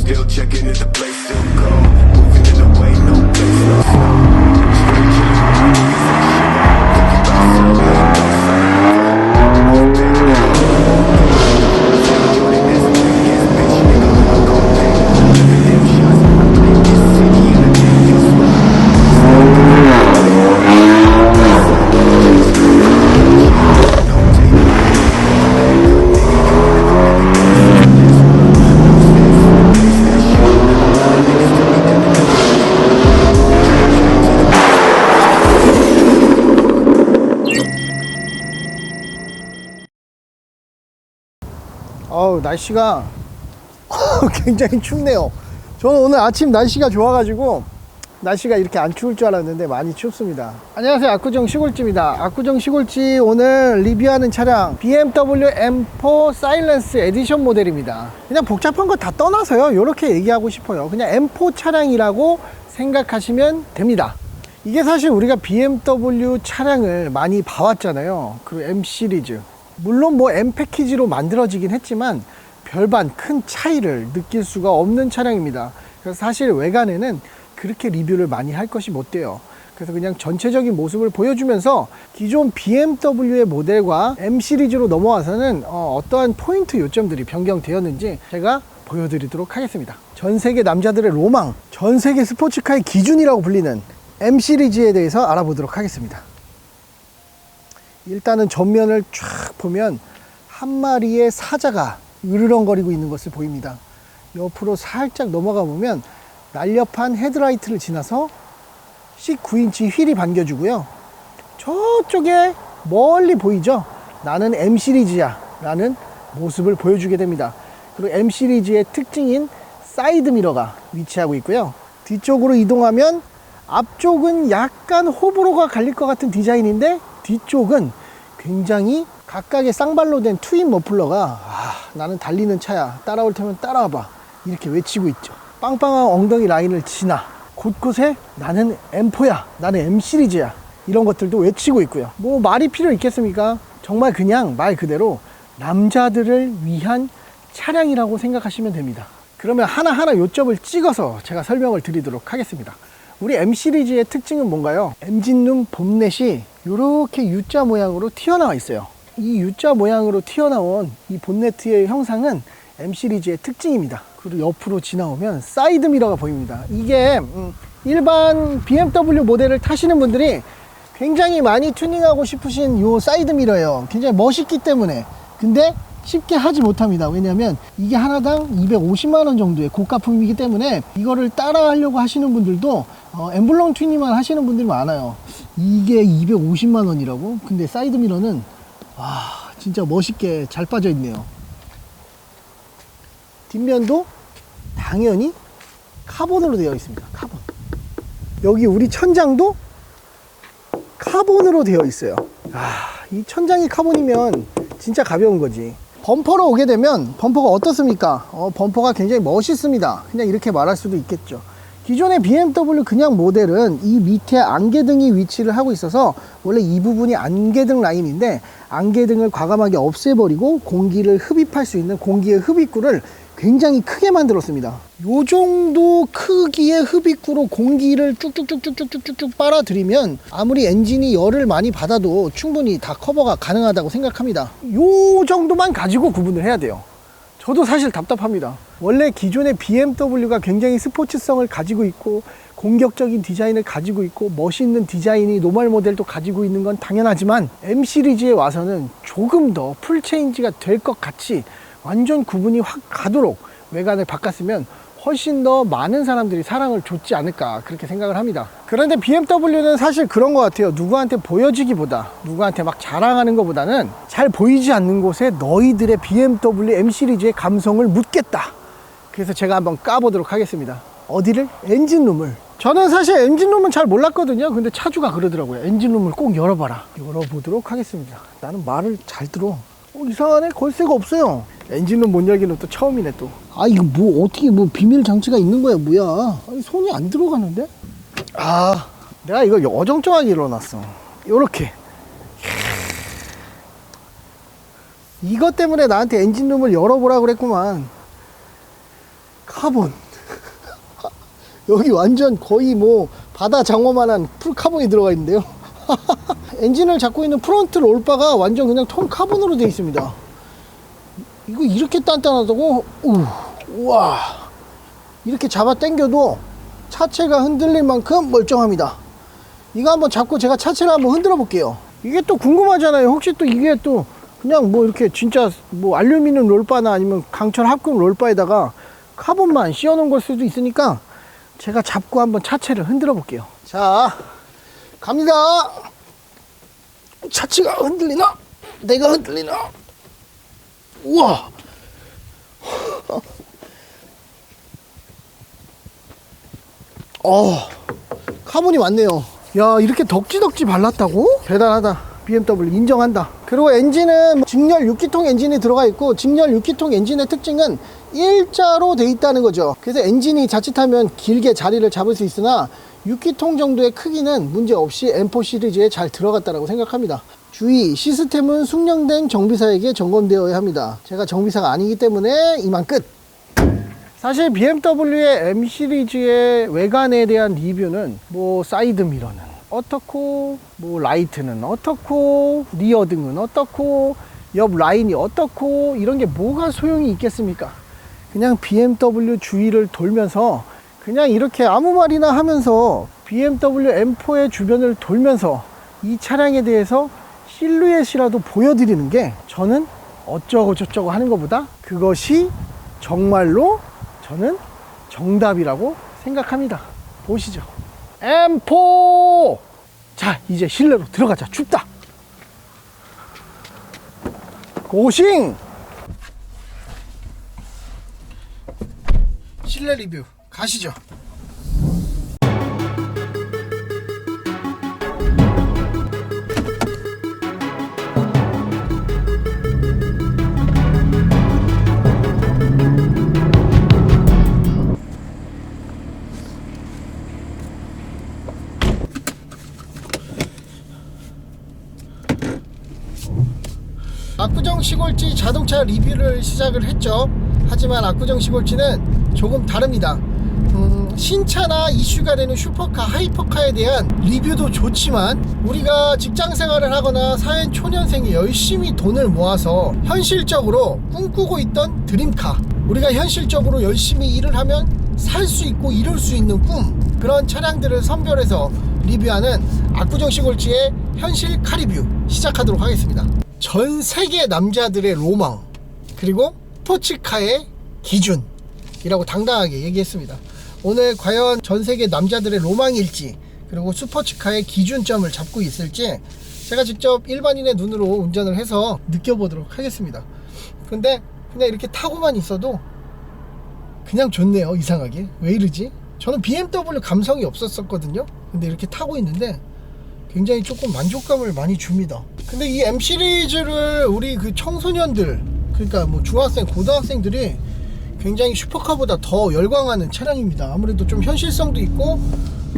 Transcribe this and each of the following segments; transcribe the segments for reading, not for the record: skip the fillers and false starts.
Still checking if the place still cold. Moving in the way, no place, no snow. Still chilling with my niggas and shit. Thinking about selling it, don't sign up. Off big, still joining this big ass bitch nigga. I'm gon' pay. Living them shots. I claim this city and I take your spot. 날씨가 굉장히 춥네요. 저는 오늘 아침 날씨가 좋아가지고 날씨가 이렇게 안 추울 줄 알았는데 많이 춥습니다. 안녕하세요, 압구정 시골지입니다. 압구정 시골지 오늘 리뷰하는 차량 BMW M4 사일런스 에디션 모델입니다. 그냥 복잡한 거 다 떠나서요, 이렇게 얘기하고 싶어요. 그냥 M4 차량이라고 생각하시면 됩니다. 이게 사실 우리가 BMW 차량을 많이 봐왔잖아요. 그 M 시리즈, 물론 뭐 M 패키지로 만들어지긴 했지만 별반 큰 차이를 느낄 수가 없는 차량입니다. 그래서 사실 외관에는 그렇게 리뷰를 많이 할 것이 못 돼요. 그래서 그냥 전체적인 모습을 보여주면서 기존 BMW의 모델과 M 시리즈로 넘어와서는 어떠한 포인트 요점들이 변경되었는지 제가 보여드리도록 하겠습니다. 전 세계 남자들의 로망, 전 세계 스포츠카의 기준이라고 불리는 M 시리즈에 대해서 알아보도록 하겠습니다. 일단은 전면을 쫙 보면 한 마리의 사자가 으르렁거리고 있는 것을 보입니다. 옆으로 살짝 넘어가 보면 날렵한 헤드라이트를 지나서 19인치 휠이 반겨주고요. 저쪽에 멀리 보이죠? 나는 M 시리즈야 라는 모습을 보여주게 됩니다. 그리고 M 시리즈의 특징인 사이드 미러가 위치하고 있고요. 뒤쪽으로 이동하면 앞쪽은 약간 호불호가 갈릴 것 같은 디자인인데 뒤쪽은 굉장히 각각의 쌍발로 된 트윈 머플러가 나는 달리는 차야, 따라올 테면 따라와봐, 이렇게 외치고 있죠. 빵빵한 엉덩이 라인을 지나 곳곳에 나는 M4야, 나는 M 시리즈야, 이런 것들도 외치고 있고요. 뭐 말이 필요 있겠습니까? 정말 그냥 말 그대로 남자들을 위한 차량이라고 생각하시면 됩니다. 그러면 하나하나 요점을 찍어서 제가 설명을 드리도록 하겠습니다. 우리 M 시리즈의 특징은 뭔가요? 엔진룸 본넷이 이렇게 U자 모양으로 튀어나와 있어요. 이 U자 모양으로 튀어나온 이 본네트의 형상은 M 시리즈의 특징입니다. 그리고 옆으로 지나오면 사이드 미러가 보입니다. 이게 일반 BMW 모델을 타시는 분들이 굉장히 많이 튜닝하고 싶으신 이 사이드 미러예요. 굉장히 멋있기 때문에. 근데 쉽게 하지 못합니다. 왜냐하면 이게 하나당 250만원 정도의 고가품이기 때문에 이거를 따라 하려고 하시는 분들도 엠블럼 튜닝만 하시는 분들이 많아요. 이게 250만원이라고? 근데 사이드 미러는 와, 진짜 멋있게 잘 빠져 있네요. 뒷면도 당연히 카본으로 되어 있습니다. 카본. 여기 우리 천장도 카본으로 되어 있어요. 이 천장이 카본이면 진짜 가벼운 거지. 범퍼로 오게 되면 범퍼가 어떻습니까? 범퍼가 굉장히 멋있습니다. 그냥 이렇게 말할 수도 있겠죠. 기존의 BMW 그냥 모델은 이 밑에 안개등이 위치를 하고 있어서 원래 이 부분이 안개등 라인인데 안개등을 과감하게 없애버리고 공기를 흡입할 수 있는 공기의 흡입구를 굉장히 크게 만들었습니다. 요 정도 크기의 흡입구로 공기를 쭉쭉쭉쭉쭉쭉쭉 빨아들이면 아무리 엔진이 열을 많이 받아도 충분히 다 커버가 가능하다고 생각합니다. 요 정도만 가지고 구분을 해야 돼요. 저도 사실 답답합니다. 원래 기존의 BMW가 굉장히 스포츠성을 가지고 있고 공격적인 디자인을 가지고 있고 멋있는 디자인이 노멀 모델도 가지고 있는 건 당연하지만 M 시리즈에 와서는 조금 더 풀체인지가 될 것 같이 완전 구분이 확 가도록 외관을 바꿨으면 훨씬 더 많은 사람들이 사랑을 줬지 않을까 그렇게 생각을 합니다. 그런데 BMW는 사실 그런 것 같아요. 누구한테 보여지기보다 누구한테 막 자랑하는 것보다는 잘 보이지 않는 곳에 너희들의 BMW M 시리즈의 감성을 묻겠다. 그래서 제가 한번 까보도록 하겠습니다. 어디를? 엔진룸을. 저는 사실 엔진룸은 잘 몰랐거든요. 근데 차주가 그러더라고요. 엔진룸을 꼭 열어봐라. 열어보도록 하겠습니다. 나는 말을 잘 들어. 이상하네, 걸쇠가 없어요. 엔진룸 못 열기는 또 처음이네 또. 이거 뭐 어떻게 뭐 비밀 장치가 있는 거야 뭐야. 손이 안 들어가는데? 내가 이걸 어정쩡하게 일어났어. 요렇게. 이것 때문에 나한테 엔진룸을 열어보라 그랬구만. 카본. 여기 완전 거의 뭐 바다 장어만한 풀 카본이 들어가 있는데요. 엔진을 잡고 있는 프론트 롤바가 완전 그냥 통 카본으로 되어 있습니다. 이거 이렇게 단단하다고? 우와. 이렇게 잡아 당겨도 차체가 흔들릴 만큼 멀쩡합니다. 이거 한번 잡고 제가 차체를 한번 흔들어 볼게요. 이게 또 궁금하잖아요. 혹시 또 이게 또 그냥 뭐 이렇게 진짜 뭐 알루미늄 롤바나 아니면 강철 합금 롤바에다가 카본만 씌워 놓은 걸 수도 있으니까 제가 잡고 한번 차체를 흔들어 볼게요. 자, 갑니다. 차체가 흔들리나? 내가 흔들리나? 우와. 카본이 많네요. 야, 이렇게 덕지덕지 발랐다고? 대단하다. BMW 인정한다. 그리고 엔진은 직렬 6기통 엔진이 들어가 있고, 직렬 6기통 엔진의 특징은 일자로 돼 있다는 거죠. 그래서 엔진이 자칫하면 길게 자리를 잡을 수 있으나 6기통 정도의 크기는 문제없이 M4 시리즈에 잘 들어갔다고 생각합니다. 주의, 시스템은 숙련된 정비사에게 점검되어야 합니다. 제가 정비사가 아니기 때문에 이만 끝. 사실 BMW의 M 시리즈의 외관에 대한 리뷰는 뭐 사이드 미러는 어떻고, 뭐 라이트는 어떻고, 리어 등은 어떻고, 옆 라인이 어떻고, 이런 게 뭐가 소용이 있겠습니까? 그냥 BMW 주위를 돌면서 그냥 이렇게 아무 말이나 하면서 BMW M4의 주변을 돌면서 이 차량에 대해서 실루엣이라도 보여드리는 게 저는 어쩌고 저쩌고 하는 것보다 그것이 정말로 저는 정답이라고 생각합니다. 보시죠. M4! 자, 이제 실내로 들어가자. 춥다. 고싱! 실내 리뷰 가시죠. 압구정 시골지 자동차 리뷰를 시작을 했죠. 하지만 압구정 시골지는 조금 다릅니다. 신차나 이슈가 되는 슈퍼카, 하이퍼카에 대한 리뷰도 좋지만 우리가 직장 생활을 하거나 사회 초년생이 열심히 돈을 모아서 현실적으로 꿈꾸고 있던 드림카, 우리가 현실적으로 열심히 일을 하면 살 수 있고 이룰 수 있는 꿈, 그런 차량들을 선별해서 리뷰하는 압구정 시골지의 현실 카 리뷰 시작하도록 하겠습니다. 전 세계 남자들의 로망, 그리고 스포츠카의 기준이라고 당당하게 얘기했습니다. 오늘 과연 전 세계 남자들의 로망일지, 그리고 스포츠카의 기준점을 잡고 있을지 제가 직접 일반인의 눈으로 운전을 해서 느껴보도록 하겠습니다. 근데 그냥 이렇게 타고만 있어도 그냥 좋네요. 이상하게. 왜 이러지? 저는 BMW 감성이 없었거든요. 근데 이렇게 타고 있는데 굉장히 조금 만족감을 많이 줍니다. 근데 이 M 시리즈를 우리 그 청소년들, 그러니까 뭐 중학생, 고등학생들이 굉장히 슈퍼카보다 더 열광하는 차량입니다. 아무래도 좀 현실성도 있고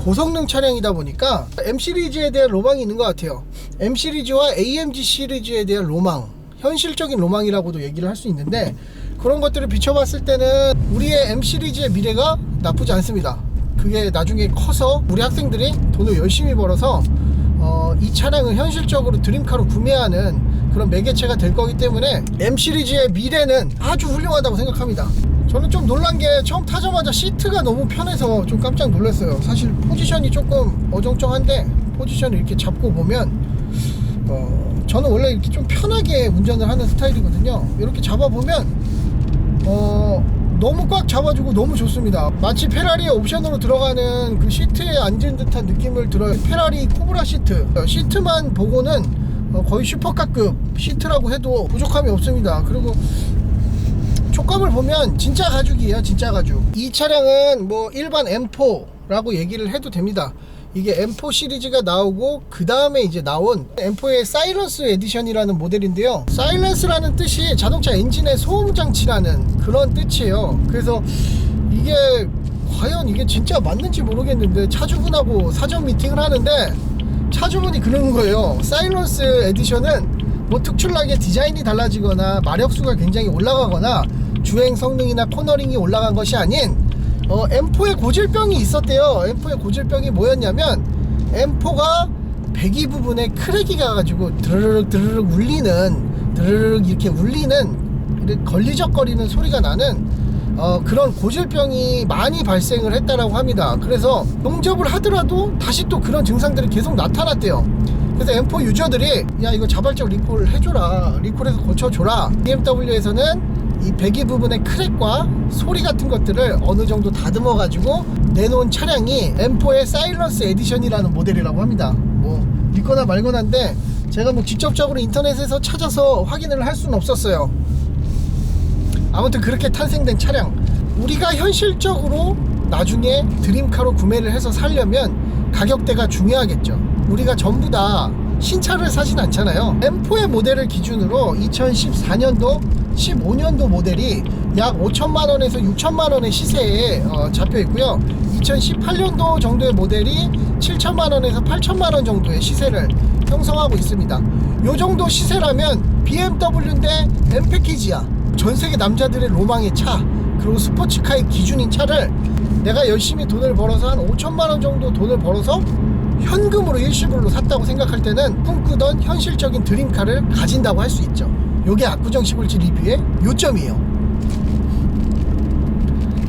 고성능 차량이다 보니까 M 시리즈에 대한 로망이 있는 것 같아요. M 시리즈와 AMG 시리즈에 대한 로망, 현실적인 로망이라고도 얘기를 할 수 있는데, 그런 것들을 비춰봤을 때는 우리의 M 시리즈의 미래가 나쁘지 않습니다. 그게 나중에 커서 우리 학생들이 돈을 열심히 벌어서 이 차량을 현실적으로 드림카로 구매하는 그런 매개체가 될 거기 때문에 M 시리즈의 미래는 아주 훌륭하다고 생각합니다. 저는 좀 놀란 게 처음 타자마자 시트가 너무 편해서 좀 깜짝 놀랐어요. 사실 포지션이 조금 어정쩡한데 포지션을 이렇게 잡고 보면 저는 원래 이렇게 좀 편하게 운전을 하는 스타일이거든요. 이렇게 잡아보면 너무 꽉 잡아주고 너무 좋습니다. 마치 페라리의 옵션으로 들어가는 그 시트에 앉은 듯한 느낌을 들어요. 페라리 코브라 시트만 보고는 거의 슈퍼카급 시트라고 해도 부족함이 없습니다. 그리고 촉감을 보면 진짜 가죽이에요. 진짜 가죽. 이 차량은 뭐 일반 M4라고 얘기를 해도 됩니다. 이게 M4 시리즈가 나오고 그 다음에 이제 나온 M4의 사일런스 에디션이라는 모델인데요. 사일런스라는 뜻이 자동차 엔진의 소음 장치라는 그런 뜻이에요. 그래서 이게 과연 이게 진짜 맞는지 모르겠는데, 차주분하고 사전 미팅을 하는데 차주분이 그러는 거예요. 사일런스 에디션은 뭐 특출나게 디자인이 달라지거나 마력수가 굉장히 올라가거나 주행 성능이나 코너링이 올라간 것이 아닌 M4에 고질병이 있었대요. M4에 고질병이 뭐였냐면 M4가 배기 부분에 크랙이 가가지고 드르륵 울리는, 드르륵 이렇게 울리는, 이렇게 걸리적거리는 소리가 나는 그런 고질병이 많이 발생을 했다라고 합니다. 그래서 용접을 하더라도 다시 또 그런 증상들이 계속 나타났대요. 그래서 M4 유저들이 야 이거 자발적 리콜 해줘라, 리콜해서 고쳐줘라. BMW에서는 이 배기 부분의 크랙과 소리 같은 것들을 어느 정도 다듬어 가지고 내놓은 차량이 M4의 사일런스 에디션이라는 모델이라고 합니다. 뭐 믿거나 말거나인데 제가 뭐 직접적으로 인터넷에서 찾아서 확인을 할 수는 없었어요. 아무튼 그렇게 탄생된 차량, 우리가 현실적으로 나중에 드림카로 구매를 해서 살려면 가격대가 중요하겠죠. 우리가 전부 다 신차를 사진 않잖아요. M4의 모델을 기준으로 2014년도 15년도 모델이 약 5천만원에서 6천만원의 시세에 잡혀 있고요. 2018년도 정도의 모델이 7천만원에서 8천만원 정도의 시세를 형성하고 있습니다. 요 정도 시세라면 BMW인데 M 패키지야. 전세계 남자들의 로망의 차, 그리고 스포츠카의 기준인 차를 내가 열심히 돈을 벌어서 한 5천만원 정도 돈을 벌어서 현금으로 일시불로 샀다고 생각할 때는 꿈꾸던 현실적인 드림카를 가진다고 할 수 있죠. 요게 압구정 시골지 리뷰의 요점이에요.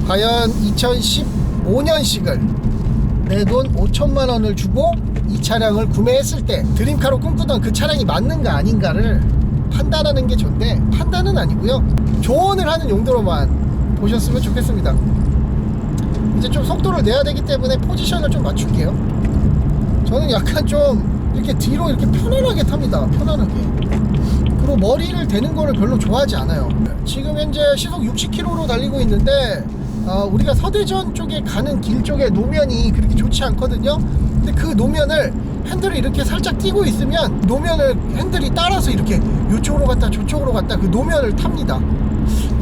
과연 2015년식을 내 돈 5천만원을 주고 이 차량을 구매했을 때 드림카로 꿈꾸던 그 차량이 맞는가 아닌가를 판단하는 게 좋은데, 판단은 아니고요, 조언을 하는 용도로만 보셨으면 좋겠습니다. 이제 좀 속도를 내야 되기 때문에 포지션을 좀 맞출게요. 저는 약간 좀 이렇게 뒤로 이렇게 편안하게 탑니다. 편안하게. 그리고 머리를 대는 거를 별로 좋아하지 않아요. 지금 현재 시속 60km로 달리고 있는데 우리가 서대전 쪽에 가는 길 쪽에 노면이 그렇게 좋지 않거든요. 근데 그 노면을 핸들을 이렇게 살짝 띄고 있으면 노면을 핸들이 따라서 이렇게 이쪽으로 갔다 저쪽으로 갔다 그 노면을 탑니다.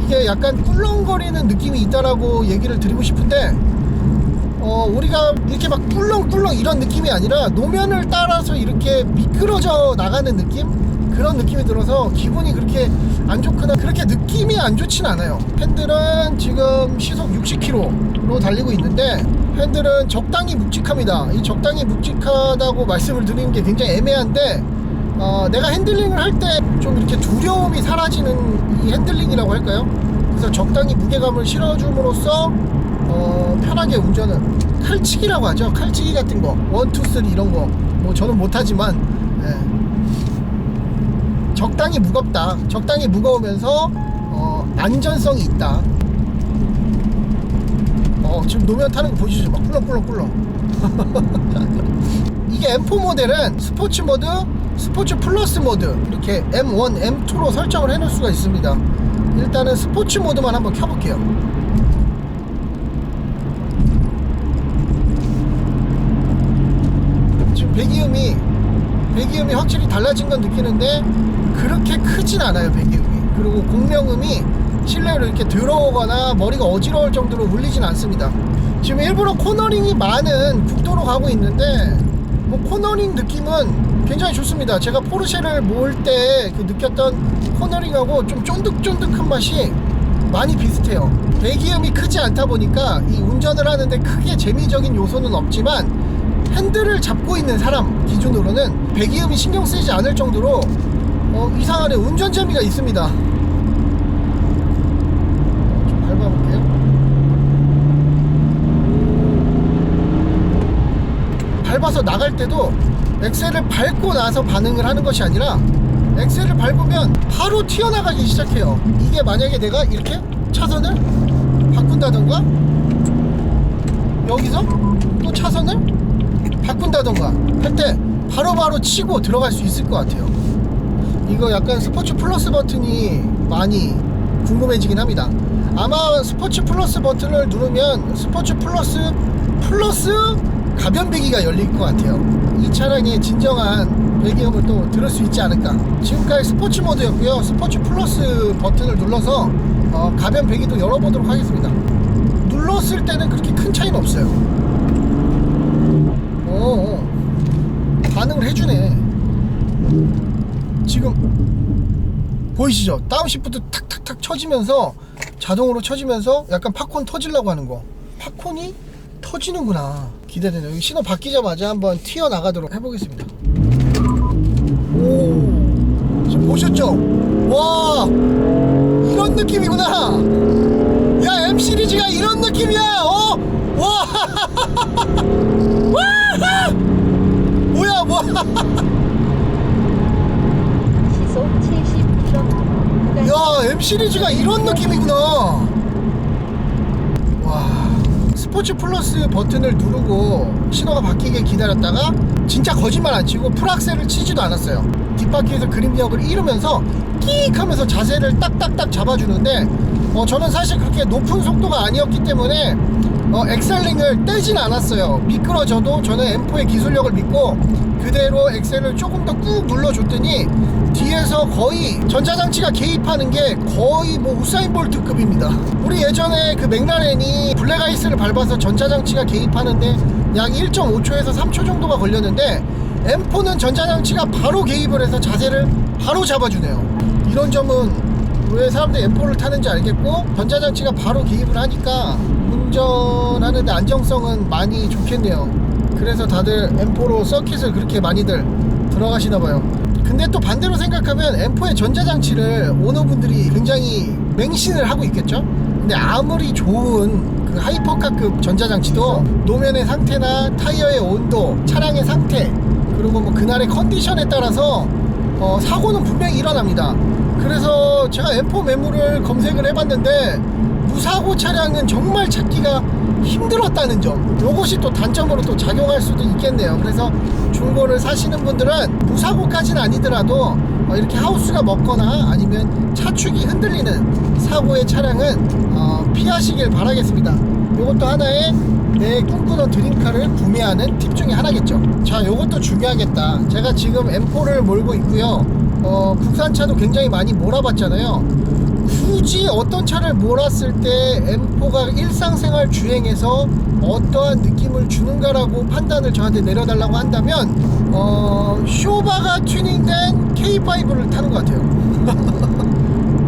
이게 약간 꿀렁거리는 느낌이 있다라고 얘기를 드리고 싶은데 우리가 이렇게 막 꿀렁꿀렁 이런 느낌이 아니라 노면을 따라서 이렇게 미끄러져 나가는 느낌? 그런 느낌이 들어서 기분이 그렇게 안 좋거나 그렇게 느낌이 안 좋진 않아요. 핸들은 지금 시속 60km로 달리고 있는데 핸들은 적당히 묵직합니다. 이 적당히 묵직하다고 말씀을 드리는 게 굉장히 애매한데 내가 핸들링을 할 때 좀 이렇게 두려움이 사라지는 이 핸들링이라고 할까요? 그래서 적당히 무게감을 실어줌으로써 편하게 운전은, 칼치기라고 하죠. 칼치기 같은 거 1, 2, 3 이런 거 뭐 저는 못하지만 적당히 무겁다, 적당히 무거우면서 안전성이 있다. 지금 노면 타는 거 보시죠. 막 꿀렁꿀렁꿀렁. 이게 M4 모델은 스포츠 모드, 스포츠 플러스 모드 이렇게 M1, M2로 설정을 해놓을 수가 있습니다. 일단은 스포츠 모드만 한번 켜볼게요. 지금 배기음이 확실히 달라진 건 느끼는데 그렇게 크진 않아요. 배기음이. 그리고 공명음이 실내로 이렇게 들어오거나 머리가 어지러울 정도로 울리진 않습니다. 지금 일부러 코너링이 많은 국도로 가고 있는데 뭐 코너링 느낌은 굉장히 좋습니다. 제가 포르쉐를 몰 때 그 느꼈던 코너링하고 좀 쫀득쫀득한 맛이 많이 비슷해요. 배기음이 크지 않다 보니까 이 운전을 하는데 크게 재미적인 요소는 없지만 핸들을 잡고 있는 사람 기준으로는 배기음이 신경 쓰이지 않을 정도로 이상하네, 운전 재미가 있습니다. 좀 밟아볼게요. 밟아서 나갈 때도 엑셀을 밟고 나서 반응을 하는 것이 아니라 엑셀을 밟으면 바로 튀어나가기 시작해요. 이게 만약에 내가 이렇게 차선을 바꾼다던가 여기서 또 차선을 바꾼다던가 할 때 바로바로 치고 들어갈 수 있을 것 같아요. 이거 약간 스포츠 플러스 버튼이 많이 궁금해지긴 합니다. 아마 스포츠 플러스 버튼을 누르면 스포츠 플러스 가변 배기가 열릴 것 같아요. 이 차량의 진정한 배기음을 또 들을 수 있지 않을까. 지금까지 스포츠 모드였고요. 스포츠 플러스 버튼을 눌러서 가변 배기도 열어보도록 하겠습니다. 눌렀을 때는 그렇게 큰 차이는 없어요. 반응을 해주네. 지금 보이시죠? 다운시프트 탁탁탁 쳐지면서 자동으로 쳐지면서 약간 팝콘 터지려고 하는 거. 팝콘이 터지는구나. 기대되네요. 여기 신호 바뀌자마자 한번 튀어나가도록 해보겠습니다. 오, 지금 보셨죠? 와, 이런 느낌이구나. 야, M 시리즈가 이런 느낌이야. 어? 와, 와, 뭐야, 뭐야. 시속 70km. 야, M 시리즈가 이런 느낌이구나. 와, 스포츠 플러스 버튼을 누르고 신호가 바뀌게 기다렸다가 진짜 거짓말 안 치고 풀악셀을 치지도 않았어요. 뒷바퀴에서 그립력을 잃으면서 끽 하면서 자세를 딱딱딱 잡아주는데 저는 사실 그렇게 높은 속도가 아니었기 때문에 엑셀링을 떼진 않았어요. 미끄러져도 저는 M4의 기술력을 믿고 그대로 엑셀을 조금 더 꾹 눌러줬더니 뒤에서 거의 전자장치가 개입하는 게 거의 뭐 우사인 볼트급입니다. 우리 예전에 그 맥라렌이 블랙아이스를 밟아서 전자장치가 개입하는데 약 1.5초에서 3초 정도가 걸렸는데 M4는 전자장치가 바로 개입을 해서 자세를 바로 잡아주네요. 이런 점은 왜 사람들이 M4를 타는지 알겠고, 전자장치가 바로 개입을 하니까 운전하는데 안정성은 많이 좋겠네요. 그래서 다들 M4로 서킷을 그렇게 많이들 들어가시나봐요. 근데 또 반대로 생각하면 M4의 전자장치를 오너분들이 굉장히 맹신을 하고 있겠죠. 근데 아무리 좋은 그 하이퍼카급 전자장치도 노면의 상태나 타이어의 온도, 차량의 상태, 그리고 뭐 그날의 컨디션에 따라서 사고는 분명히 일어납니다. 그래서 제가 M4 매물을 검색을 해봤는데 무사고 차량은 정말 찾기가 힘들었다는 점, 요것이 또 단점으로 또 작용할 수도 있겠네요. 그래서 중고를 사시는 분들은 무사고까지는 아니더라도 이렇게 하우스가 먹거나 아니면 차축이 흔들리는 사고의 차량은 피하시길 바라겠습니다. 요것도 하나의 내 꿈꾸던 드림카를 구매하는 팁 중에 하나겠죠. 자, 요것도 중요하겠다. 제가 지금 M4를 몰고 있고요. 국산차도 굉장히 많이 몰아봤잖아요. 굳이 어떤 차를 몰았을 때 M4가 일상생활 주행에서 어떠한 느낌을 주는가라고 판단을 저한테 내려달라고 한다면 쇼바가 튜닝된 K5를 타는 것 같아요.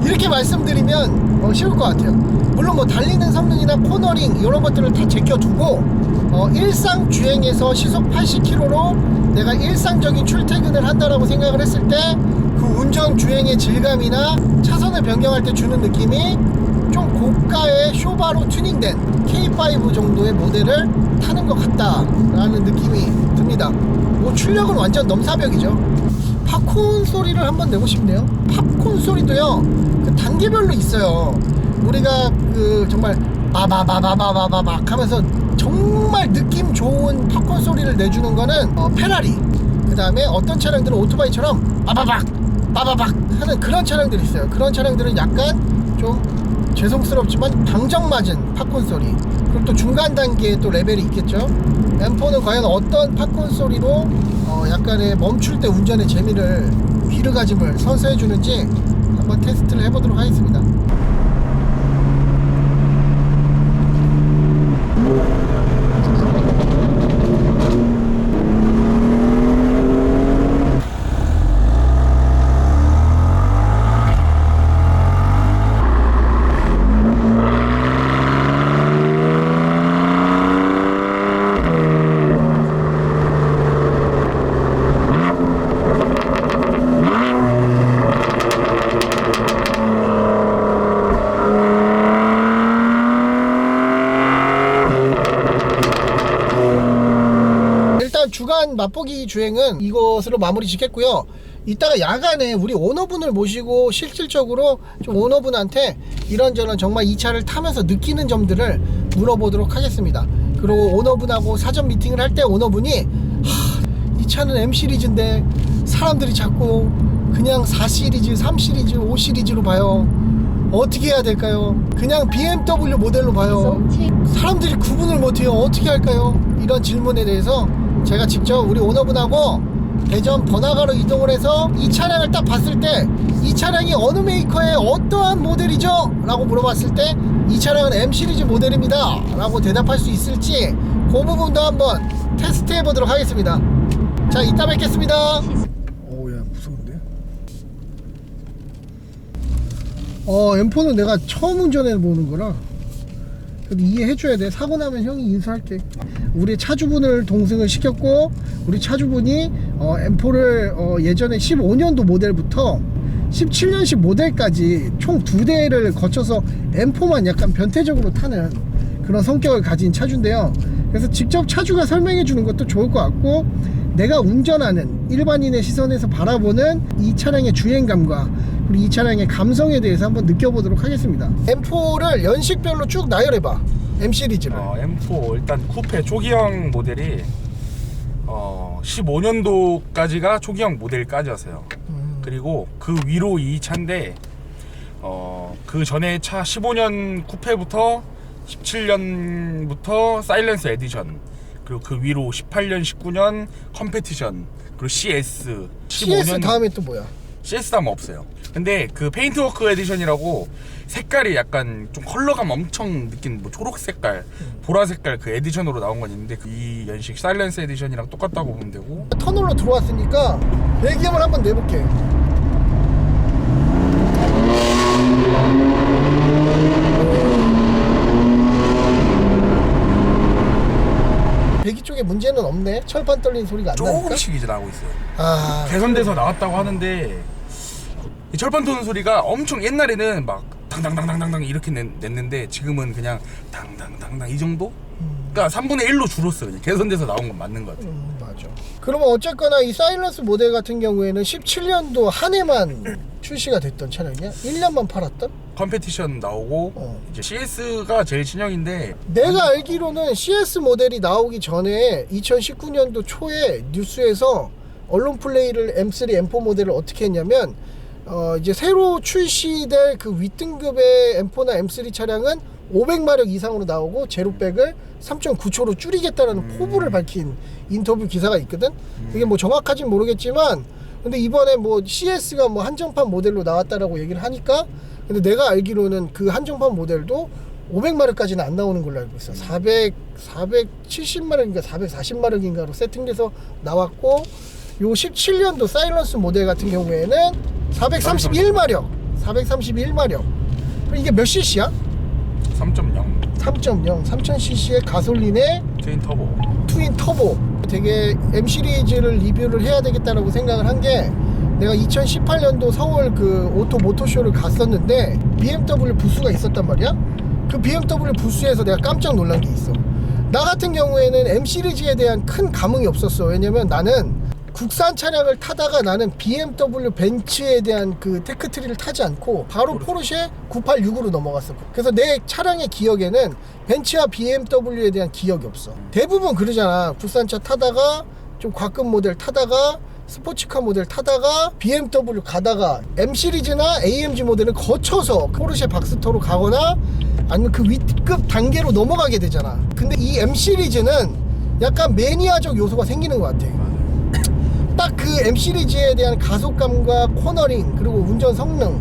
이렇게 말씀드리면 쉬울 것 같아요. 물론 뭐 달리는 성능이나 코너링 이런 것들을 다 제껴두고 일상 주행에서 시속 80km로 내가 일상적인 출퇴근을 한다라고 생각을 했을 때 그 운전 주행의 질감이나 차선을 변경할 때 주는 느낌이 좀 고가의 쇼바로 튜닝된 K5 정도의 모델을 타는 것 같다라는 느낌이 듭니다. 뭐 출력은 완전 넘사벽이죠. 팝콘 소리를 한번 내고 싶네요. 팝콘 소리도요, 그 단계별로 있어요. 우리가 그 정말 바바바바바바박 하면서 정말 느낌 좋은 팝콘 소리를 내주는 거는 페라리, 그 다음에 어떤 차량들은 오토바이처럼 바바박 빠바박 하는 그런 차량들이 있어요. 그런 차량들은 약간 좀 죄송스럽지만 방정맞은 팝콘 소리, 그리고 또 중간 단계에 또 레벨이 있겠죠. M4는 과연 어떤 팝콘 소리로 약간의 멈출 때 운전의 재미를, 귀르가짐을 선사해 주는지 한번 테스트를 해보도록 하겠습니다. 주간 맛보기 주행은 이것으로 마무리 짓겠고요. 이따가 야간에 우리 오너분을 모시고 실질적으로 좀 오너분한테 이런저런 정말 이 차를 타면서 느끼는 점들을 물어보도록 하겠습니다. 그리고 오너분하고 사전 미팅을 할 때 오너분이 이 차는 M 시리즈인데 사람들이 자꾸 그냥 4 시리즈, 3 시리즈, 5 시리즈로 봐요. 어떻게 해야 될까요? 그냥 BMW 모델로 봐요. 사람들이 구분을 못해요. 어떻게 할까요? 이런 질문에 대해서 제가 직접 우리 오너분하고 대전 번화가로 이동을 해서 이 차량을 딱 봤을 때 이 차량이 어느 메이커의 어떠한 모델이죠? 라고 물어봤을 때 이 차량은 M 시리즈 모델입니다 라고 대답할 수 있을지 그 부분도 한번 테스트 해보도록 하겠습니다. 자, 이따 뵙겠습니다. 오야, 무서운데? M4는 내가 처음 운전해 보는 거라 그래도 이해해줘야 돼. 사고 나면 형이 인수할게. 우리 차주분을 동승을 시켰고, 우리 차주분이 M4를 예전에 15년도 모델부터 17년식 모델까지 총 2대를 거쳐서 M4만 약간 변태적으로 타는 그런 성격을 가진 차주인데요. 그래서 직접 차주가 설명해 주는 것도 좋을 것 같고, 내가 운전하는 일반인의 시선에서 바라보는 이 차량의 주행감과 그리고 이 차량의 감성에 대해서 한번 느껴보도록 하겠습니다. M4를 연식별로 쭉 나열해봐. M 시리즈를. M4 일단 쿠페 초기형 모델이 15년도까지가 초기형 모델까지였어요. 그리고 그 위로 이 차인데 그 전에 차 15년 쿠페부터 17년부터 사일런스 에디션, 그리고 그 위로 18년 19년 컴페티션, 그리고 CS 15년 CS 다음에 또 뭐야? CS 다음 없어요. 근데 그 페인트워크 에디션이라고 색깔이 약간 좀 컬러감 엄청 느낀 뭐 초록 색깔, 보라 색깔 그 에디션으로 나온 건 있는데 이 연식 사일런스 에디션이랑 똑같다고 보면 되고. 터널로 들어왔으니까 배기음을 한번 내볼게. 배기 쪽에 문제는 없네. 철판 떨리는 소리가 안 나니까. 조금씩 이제 나오고 있어요. 아, 개선돼서 나왔다고 하는데 이 철판 도는 소리가 엄청, 옛날에는 막 당당당당당 이렇게 냈는데 지금은 그냥 당당당당 이 정도? 그러니까 3분의 1로 줄었어. 그냥 개선돼서 나온 건 맞는 것 같아. 맞아. 그러면 어쨌거나 이 사일런스 모델 같은 경우에는 17년도 한 해만 출시가 됐던 차량이야? 1년만 팔았던? 컴페티션 나오고 이제 CS가 제일 신형인데, 내가 알기로는 CS 모델이 나오기 전에 2019년도 초에 뉴스에서 언론 플레이를 M3, M4 모델을 어떻게 했냐면 이제 새로 출시될 그 윗등급의 M4나 M3 차량은 500마력 이상으로 나오고 제로백을 3.9초로 줄이겠다라는 포부를 밝힌 인터뷰 기사가 있거든. 이게 뭐 정확하진 모르겠지만, 근데 이번에 뭐 CS가 뭐 한정판 모델로 나왔다라고 얘기를 하니까, 근데 내가 알기로는 그 한정판 모델도 500마력까지는 안 나오는 걸로 알고 있어. 470마력인가 440마력인가로 세팅돼서 나왔고, 요 17년도 사일런스 모델 같은 경우에는 431마력. 그럼 이게 몇 cc야? 3.0 3000cc의 가솔린의 트윈 터보. 되게 M 시리즈를 리뷰를 해야 되겠다라고 생각을 한 게, 내가 2018년도 서울 그 오토 모토쇼를 갔었는데 BMW 부스가 있었단 말이야. 그 BMW 부스에서 내가 깜짝 놀란 게 있어. 나 같은 경우에는 M 시리즈에 대한 큰 감흥이 없었어. 왜냐면 나는 국산 차량을 타다가 나는 BMW 벤츠에 대한 그 테크트리를 타지 않고 바로 포르쉐 986으로 넘어갔어. 그래서 내 차량의 기억에는 벤츠와 BMW에 대한 기억이 없어. 대부분 그러잖아. 국산차 타다가 좀 과급 모델 타다가 스포츠카 모델 타다가 BMW 가다가 M 시리즈나 AMG 모델을 거쳐서 포르쉐 박스터로 가거나 아니면 그 윗급 단계로 넘어가게 되잖아. 근데 이 M 시리즈는 약간 매니아적 요소가 생기는 것 같아. 딱 그 M 시리즈에 대한 가속감과 코너링 그리고 운전 성능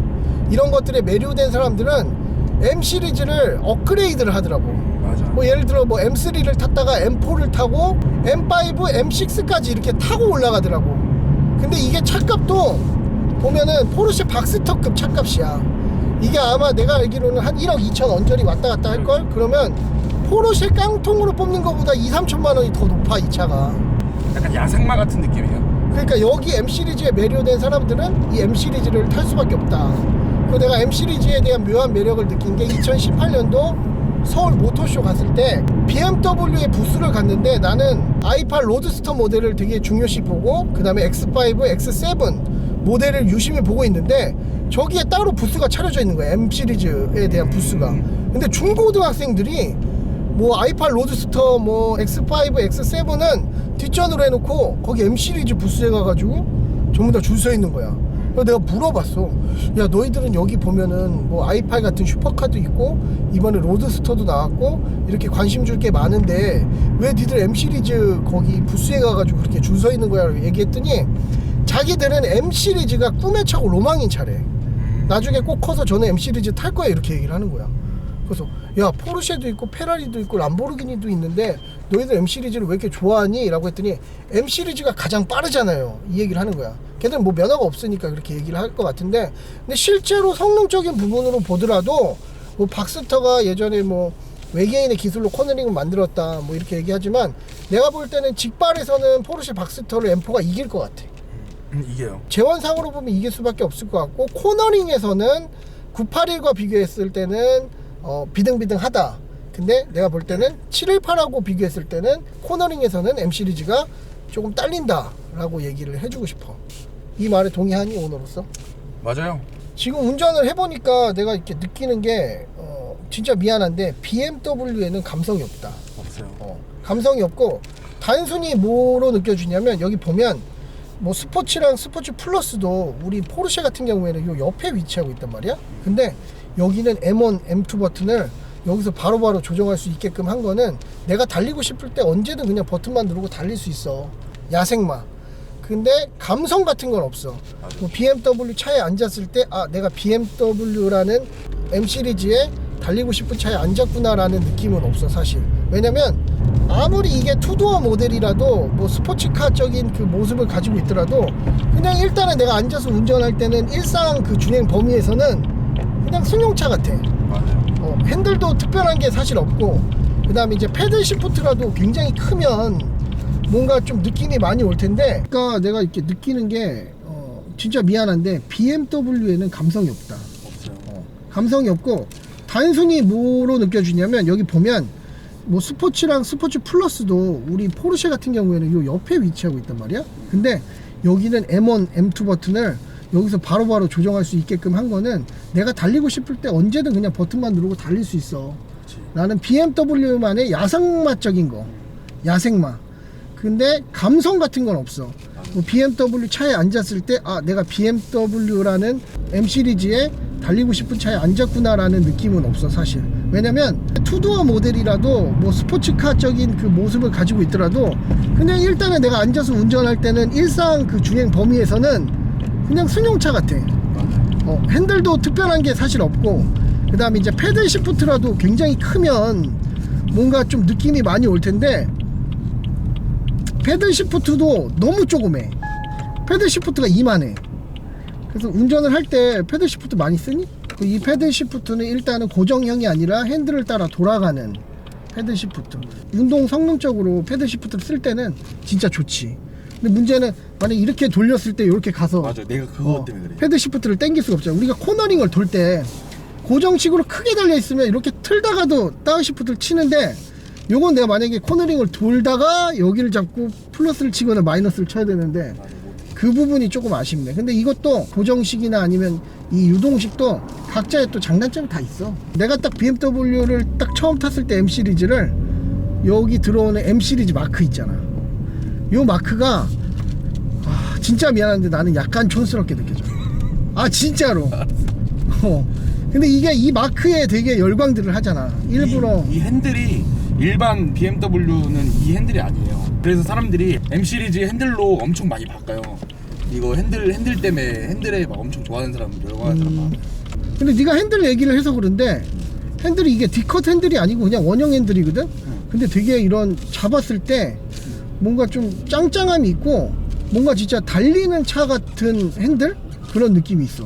이런 것들에 매료된 사람들은 M 시리즈를 업그레이드를 하더라고. 맞아. 뭐 예를 들어 뭐 M3를 탔다가 M4를 타고 M5, M6까지 이렇게 타고 올라가더라고. 근데 이게 차값도 보면은 포르쉐 박스터급 차값이야. 이게 아마 내가 알기로는 한 1억 2천 언저리 왔다 갔다 할걸? 그러면 포르쉐 깡통으로 뽑는 것보다 2, 3천만 원이 더 높아 이 차가. 약간 야생마 같은 느낌이에요. 그러니까 여기 M 시리즈에 매료된 사람들은 이 M 시리즈를 탈 수밖에 없다. 그리고 내가 M 시리즈에 대한 묘한 매력을 느낀 게 2018년도 서울 모토쇼 갔을 때 BMW의 부스를 갔는데 나는 i8 로드스터 모델을 되게 중요시 보고 그 다음에 X5, X7 모델을 유심히 보고 있는데 저기에 따로 부스가 차려져 있는 거야. M 시리즈에 대한 부스가. 근데 중고등학생들이 뭐 i8 로드스터 뭐 X5, X7은 뒷전으로 해놓고 거기 M 시리즈 부스에 가가지고 전부 다 줄 서 있는 거야. 그래서 내가 물어봤어. 야 너희들은 여기 보면은 뭐 i8 같은 슈퍼카도 있고 이번에 로드스터도 나왔고 이렇게 관심 줄 게 많은데 왜 니들 M 시리즈 거기 부스에 가가지고 그렇게 줄 서 있는 거야? 라고 얘기했더니 자기들은 M 시리즈가 꿈에 차고 로망인 차래. 나중에 꼭 커서 저는 M 시리즈 탈 거야 이렇게 얘기를 하는 거야. 그래서 야 포르쉐도 있고 페라리도 있고 람보르기니도 있는데 너희들 M 시리즈를 왜 이렇게 좋아하니? 라고 했더니 M 시리즈가 가장 빠르잖아요 이 얘기를 하는 거야. 걔들은 뭐 면허가 없으니까 그렇게 얘기를 할 것 같은데, 근데 실제로 성능적인 부분으로 보더라도 뭐 박스터가 예전에 뭐 외계인의 기술로 코너링을 만들었다 뭐 이렇게 얘기하지만 내가 볼 때는 직발에서는 포르쉐 박스터를 M4가 이길 것 같아. 이게요. 재원상으로 보면 이길 수밖에 없을 것 같고 코너링에서는 981과 비교했을 때는 비등비등하다. 근데 내가 볼 때는 718하고 비교했을 때는 코너링에서는 M 시리즈가 조금 딸린다 라고 얘기를 해주고 싶어. 이 말에 동의하니 오너로서? 맞아요. 지금 운전을 해보니까 내가 이렇게 느끼는 게 진짜 미안한데 BMW에는 감성이 없다. 없어요. 감성이 없고 단순히 뭐로 느껴지냐면 여기 보면 뭐 스포츠랑 스포츠 플러스도 우리 포르쉐 같은 경우에는 요 옆에 위치하고 있단 말이야. 근데 여기는 M1, M2 버튼을 여기서 바로바로 조정할 수 있게끔 한 거는 내가 달리고 싶을 때 언제든 그냥 버튼만 누르고 달릴 수 있어. 야생마. 근데 감성 같은 건 없어. 뭐 BMW 차에 앉았을 때 내가 BMW라는 M 시리즈에 달리고 싶은 차에 앉았구나 라는 느낌은 없어 사실. 왜냐면 아무리 이게 투도어 모델이라도 뭐 스포츠카적인 그 모습을 가지고 있더라도 그냥 일단은 내가 앉아서 운전할 때는 일상 그 주행 범위에서는 그냥 승용차 같아. 맞아요. 핸들도 특별한 게 사실 없고 그 다음에 이제 패들 시프트라도 굉장히 크면 뭔가 좀 느낌이 많이 올 텐데, 그러니까 내가 이렇게 느끼는 게 진짜 미안한데 BMW에는 감성이 없다. 없어요. 감성이 없고 단순히 뭐로 느껴지냐면 여기 보면 뭐 스포츠랑 스포츠 플러스도 우리 포르쉐 같은 경우에는 요 옆에 위치하고 있단 말이야. 근데 여기는 M1, M2 버튼을 여기서 바로바로 조정할 수 있게끔 한 거는 내가 달리고 싶을 때 언제든 그냥 버튼만 누르고 달릴 수 있어. 나는 BMW만의 야생마적인 거, 야생마. 근데 감성 같은 건 없어. 뭐 BMW 차에 앉았을 때 내가 BMW라는 M 시리즈에 달리고 싶은 차에 앉았구나 라는 느낌은 없어 사실. 왜냐면 투도어 모델이라도 뭐 스포츠카적인 그 모습을 가지고 있더라도 그냥 일단은 내가 앉아서 운전할 때는 일상 그 주행 범위에서는 그냥 승용차 같아. 핸들도 특별한 게 사실 없고 그 다음에 이제 패들 시프트라도 굉장히 크면 뭔가 좀 느낌이 많이 올 텐데 패들 시프트도 너무 조그매. 패들 시프트가 이만해. 그래서 운전을 할 때 패들 시프트 많이 쓰니? 이 패들 시프트는 일단은 고정형이 아니라 핸들을 따라 돌아가는 패들 시프트. 운동 성능적으로 패들 시프트를 쓸 때는 진짜 좋지. 근데 문제는 만약 이렇게 돌렸을 때 이렇게 가서 맞아. 내가 그거 때문에 그래. 패들 시프트를 당길 수가 없잖아. 우리가 코너링을 돌 때 고정식으로 크게 달려 있으면 이렇게 틀다가도 다운 시프트를 치는데, 요건 내가 만약에 코너링을 돌다가 여기를 잡고 플러스를 치거나 마이너스를 쳐야 되는데 그 부분이 조금 아쉽네. 근데 이것도 고정식이나 아니면 이 유동식도 각자의 또 장단점이 다 있어. 내가 딱 BMW를 딱 처음 tas을 때 M 시리즈를 여기 들어오는 M 시리즈 마크 있잖아. 요 마크가 진짜 미안한데 나는 약간 촌스럽게 느껴져. 진짜로. 근데 이게 이 마크에 되게 열광들을 하잖아. 일부러 이 핸들이 일반 BMW는 이 핸들이 아니에요. 그래서 사람들이 M 시리즈 핸들로 엄청 많이 바꿔요. 이거 핸들 때문에 핸들에 막 엄청 좋아하는 사람, 열광하는 사람 많아요. 근데 네가 핸들 얘기를 해서 그런데 핸들이 이게 D컷 핸들이 아니고 그냥 원형 핸들이거든. 근데 되게 이런 잡았을 때 뭔가 좀 짱짱함이 있고 뭔가 진짜 달리는 차 같은 핸들? 그런 느낌이 있어.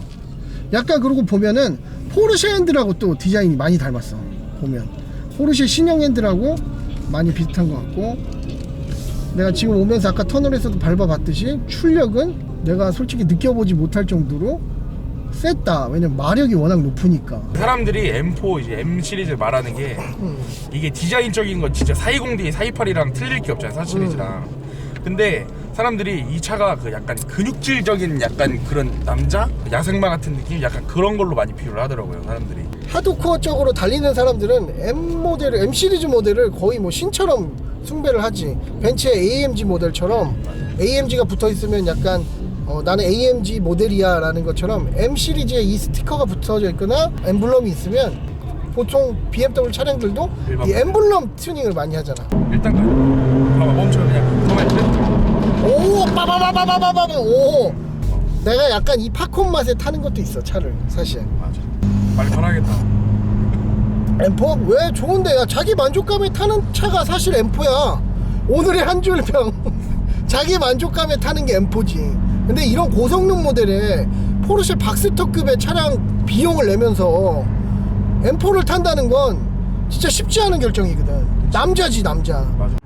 약간 그러고 보면은 포르쉐 핸들하고 또 디자인이 많이 닮았어. 보면 포르쉐 신형 핸들하고 많이 비슷한 것 같고, 내가 지금 오면서 아까 터널에서도 밟아봤듯이 출력은 내가 솔직히 느껴보지 못할 정도로 셌다. 왜냐면 마력이 워낙 높으니까. 사람들이 M4 이제 M 시리즈 말하는 게 이게 디자인적인 건 진짜 420D, 428이랑 틀릴 게 없잖아요, 4 시리즈랑. 근데 사람들이 이 차가 그 약간 근육질적인 약간 그런 남자? 야생마 같은 느낌? 약간 그런 걸로 많이 비유를 하더라고요, 사람들이. 하드코어 쪽으로 달리는 사람들은 M 시리즈 모델을 거의 뭐 신처럼 숭배를 하지. 벤츠의 AMG 모델처럼 AMG가 붙어 있으면 약간 나는 AMG 모델이야 라는 것처럼 M 시리즈에 이 스티커가 붙어져 있거나 엠블럼이 있으면 보통 BMW 차량들도 이 엠블럼 튜닝을 많이 하잖아. 일단 봐봐, 멈춰. 그냥 가만히 있어. 오, 빠바바바바바바바. 오, 내가 약간 이 팝콘 맛에 타는 것도 있어 차를 사실. 맞아. 빨리 편하겠다. M4? 왜? 좋은데. 야, 자기 만족감에 타는 차가 사실 M4야. 오늘의 한 줄평. 자기 만족감에 타는 게 M4지. 근데 이런 고성능 모델에 포르쉐 박스터급의 차량 비용을 내면서 M4를 탄다는 건 진짜 쉽지 않은 결정이거든. 남자지 남자. 맞아.